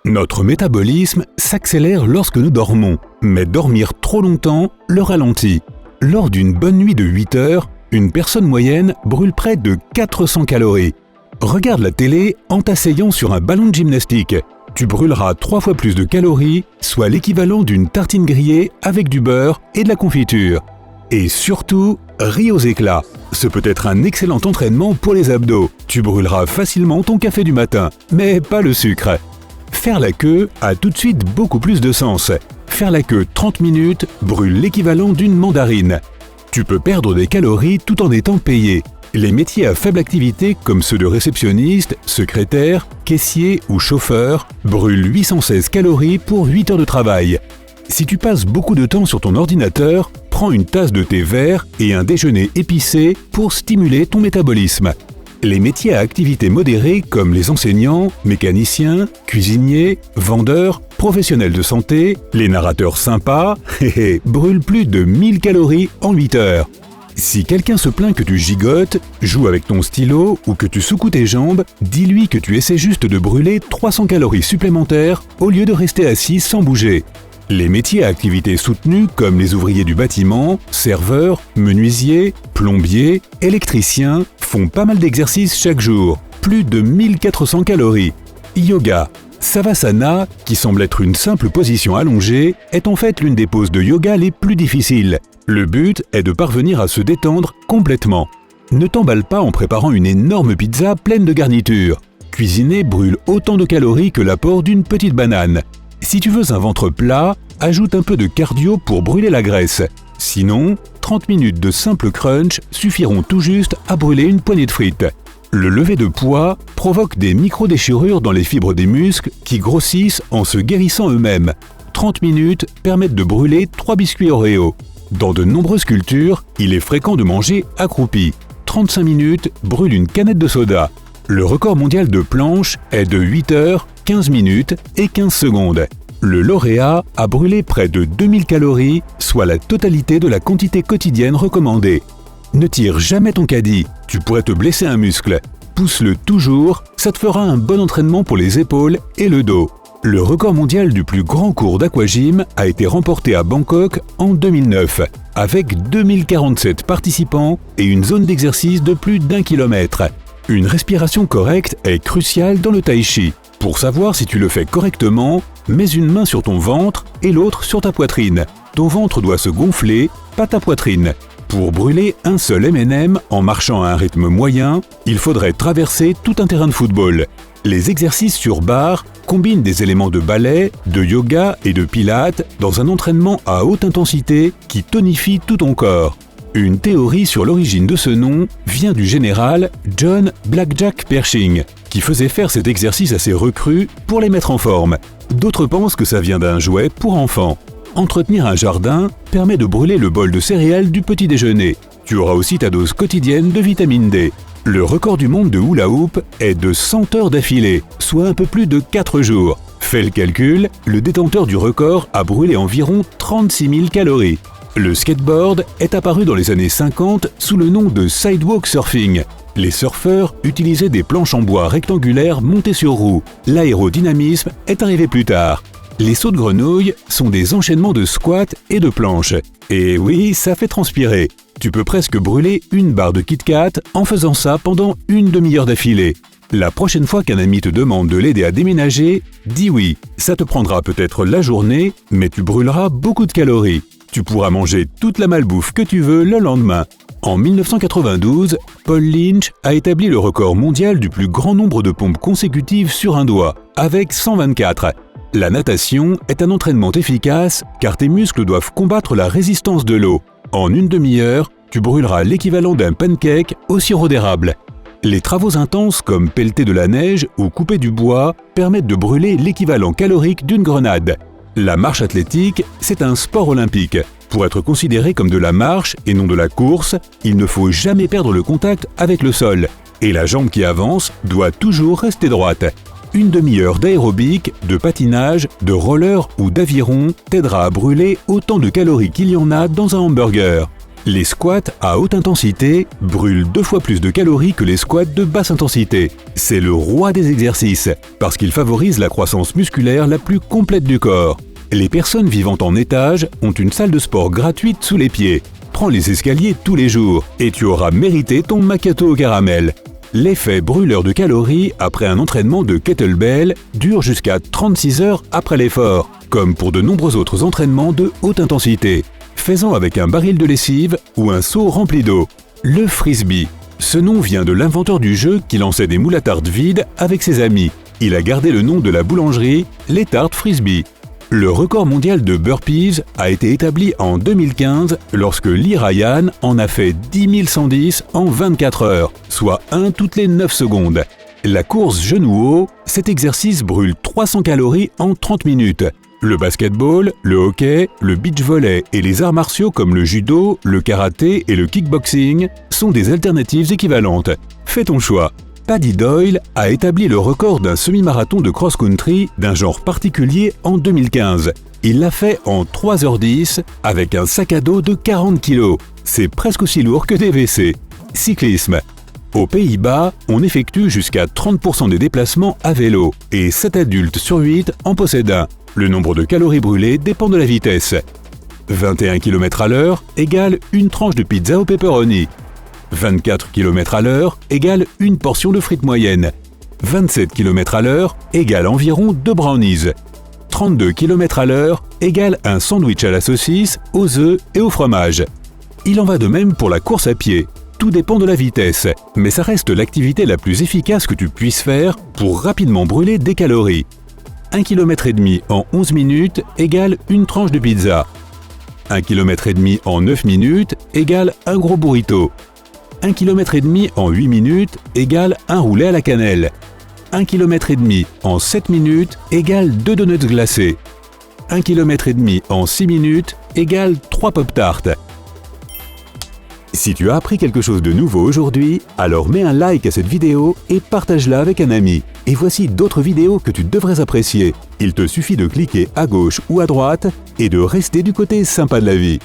Notre métabolisme s'accélère lorsque nous dormons, mais dormir trop longtemps le ralentit. Lors d'une bonne nuit de 8 heures, une personne moyenne brûle près de 400 calories. Regarde la télé en t'asseyant sur un ballon de gymnastique. Tu brûleras 3 fois plus de calories, soit l'équivalent d'une tartine grillée avec du beurre et de la confiture. Et surtout, ris aux éclats. Ce peut être un excellent entraînement pour les abdos. Tu brûleras facilement ton café du matin, mais pas le sucre. Faire la queue a tout de suite beaucoup plus de sens. Faire la queue 30 minutes brûle l'équivalent d'une mandarine. Tu peux perdre des calories tout en étant payé. Les métiers à faible activité comme ceux de réceptionniste, secrétaire, caissier ou chauffeur brûlent 816 calories pour 8 heures de travail. Si tu passes beaucoup de temps sur ton ordinateur, prends une tasse de thé vert et un déjeuner épicé pour stimuler ton métabolisme. Les métiers à activité modérée comme les enseignants, mécaniciens, cuisiniers, vendeurs, professionnels de santé, les narrateurs sympas, brûlent plus de 1000 calories en 8 heures. Si quelqu'un se plaint que tu gigotes, joues avec ton stylo ou que tu secoues tes jambes, dis-lui que tu essaies juste de brûler 300 calories supplémentaires au lieu de rester assis sans bouger. Les métiers à activité soutenue comme les ouvriers du bâtiment, serveurs, menuisiers, plombiers, électriciens font pas mal d'exercices chaque jour, plus de 1400 calories. Yoga. Savasana, qui semble être une simple position allongée, est en fait l'une des poses de yoga les plus difficiles. Le but est de parvenir à se détendre complètement. Ne t'emballe pas en préparant une énorme pizza pleine de garnitures. Cuisiner brûle autant de calories que l'apport d'une petite banane. Si tu veux un ventre plat, ajoute un peu de cardio pour brûler la graisse. Sinon, 30 minutes de simple crunch suffiront tout juste à brûler une poignée de frites. Le lever de poids provoque des micro-déchirures dans les fibres des muscles qui grossissent en se guérissant eux-mêmes. 30 minutes permettent de brûler 3 biscuits Oreo. Dans de nombreuses cultures, il est fréquent de manger accroupi. 35 minutes brûle une canette de soda. Le record mondial de planche est de 8 heures, 15 minutes et 15 secondes. Le lauréat a brûlé près de 2000 calories, soit la totalité de la quantité quotidienne recommandée. Ne tire jamais ton caddie, tu pourrais te blesser un muscle. Pousse-le toujours, ça te fera un bon entraînement pour les épaules et le dos. Le record mondial du plus grand cours d'aquagym a été remporté à Bangkok en 2009, avec 2047 participants et une zone d'exercice de plus d'1 kilomètre. Une respiration correcte est cruciale dans le tai chi. Pour savoir si tu le fais correctement, mets une main sur ton ventre et l'autre sur ta poitrine. Ton ventre doit se gonfler, pas ta poitrine. Pour brûler un seul M&M en marchant à un rythme moyen, il faudrait traverser tout un terrain de football. Les exercices sur barre combinent des éléments de ballet, de yoga et de pilates dans un entraînement à haute intensité qui tonifie tout ton corps. Une théorie sur l'origine de ce nom vient du général John Blackjack Pershing, qui faisait faire cet exercice à ses recrues pour les mettre en forme. D'autres pensent que ça vient d'un jouet pour enfants. Entretenir un jardin permet de brûler le bol de céréales du petit déjeuner. Tu auras aussi ta dose quotidienne de vitamine D. Le record du monde de hula hoop est de 100 heures d'affilée, soit un peu plus de 4 jours. Fais le calcul, le détenteur du record a brûlé environ 36 000 calories. Le skateboard est apparu dans les années 50 sous le nom de sidewalk surfing. Les surfeurs utilisaient des planches en bois rectangulaires montées sur roues. L'aérodynamisme est arrivé plus tard. Les sauts de grenouille sont des enchaînements de squats et de planches. Et oui, ça fait transpirer. Tu peux presque brûler une barre de Kit Kat en faisant ça pendant une demi-heure d'affilée. La prochaine fois qu'un ami te demande de l'aider à déménager, dis oui. Ça te prendra peut-être la journée, mais tu brûleras beaucoup de calories. Tu pourras manger toute la malbouffe que tu veux le lendemain. En 1992, Paul Lynch a établi le record mondial du plus grand nombre de pompes consécutives sur un doigt, avec 124. La natation est un entraînement efficace car tes muscles doivent combattre la résistance de l'eau. En une demi-heure, tu brûleras l'équivalent d'un pancake au sirop d'érable. Les travaux intenses comme pelleter de la neige ou couper du bois permettent de brûler l'équivalent calorique d'une grenade. La marche athlétique, c'est un sport olympique. Pour être considéré comme de la marche et non de la course, il ne faut jamais perdre le contact avec le sol. Et la jambe qui avance doit toujours rester droite. Une demi-heure d'aérobic, de patinage, de roller ou d'aviron t'aidera à brûler autant de calories qu'il y en a dans un hamburger. Les squats à haute intensité brûlent 2 fois plus de calories que les squats de basse intensité. C'est le roi des exercices, parce qu'il favorise la croissance musculaire la plus complète du corps. Les personnes vivant en étage ont une salle de sport gratuite sous les pieds. Prends les escaliers tous les jours et tu auras mérité ton macchiato au caramel. L'effet brûleur de calories après un entraînement de kettlebell dure jusqu'à 36 heures après l'effort, comme pour de nombreux autres entraînements de haute intensité. Fais-en avec un baril de lessive ou un seau rempli d'eau. Le frisbee. Ce nom vient de l'inventeur du jeu qui lançait des moules à tarte vides avec ses amis. Il a gardé le nom de la boulangerie, les tartes frisbee. Le record mondial de burpees a été établi en 2015 lorsque Lee Ryan en a fait 10 110 en 24 heures, soit 1 toutes les 9 secondes. La course genou haut, cet exercice brûle 300 calories en 30 minutes. Le basketball, le hockey, le beach volley et les arts martiaux comme le judo, le karaté et le kickboxing sont des alternatives équivalentes. Fais ton choix. Paddy Doyle a établi le record d'un semi-marathon de cross-country d'un genre particulier en 2015. Il l'a fait en 3h10 avec un sac à dos de 40 kg. C'est presque aussi lourd que des WC. Cyclisme. Aux Pays-Bas, on effectue jusqu'à 30% des déplacements à vélo et 7 adultes sur 8 en possèdent un. Le nombre de calories brûlées dépend de la vitesse. 21 km/h égale une tranche de pizza au pepperoni. 24 km/h égale une portion de frites moyenne. 27 km/h égale environ 2 brownies. 32 km/h égale un sandwich à la saucisse, aux œufs et au fromage. Il en va de même pour la course à pied. Tout dépend de la vitesse, mais ça reste l'activité la plus efficace que tu puisses faire pour rapidement brûler des calories. 1,5 km en 11 minutes égale une tranche de pizza. 1,5 km en 9 minutes égale un gros burrito. 1,5 km en 8 minutes égale un roulé à la cannelle. 1,5 km en 7 minutes égale 2 donuts glacés. 1,5 km en 6 minutes égale 3 pop-tarts. Si tu as appris quelque chose de nouveau aujourd'hui, alors mets un like à cette vidéo et partage-la avec un ami. Et voici d'autres vidéos que tu devrais apprécier. Il te suffit de cliquer à gauche ou à droite et de rester du côté sympa de la vie.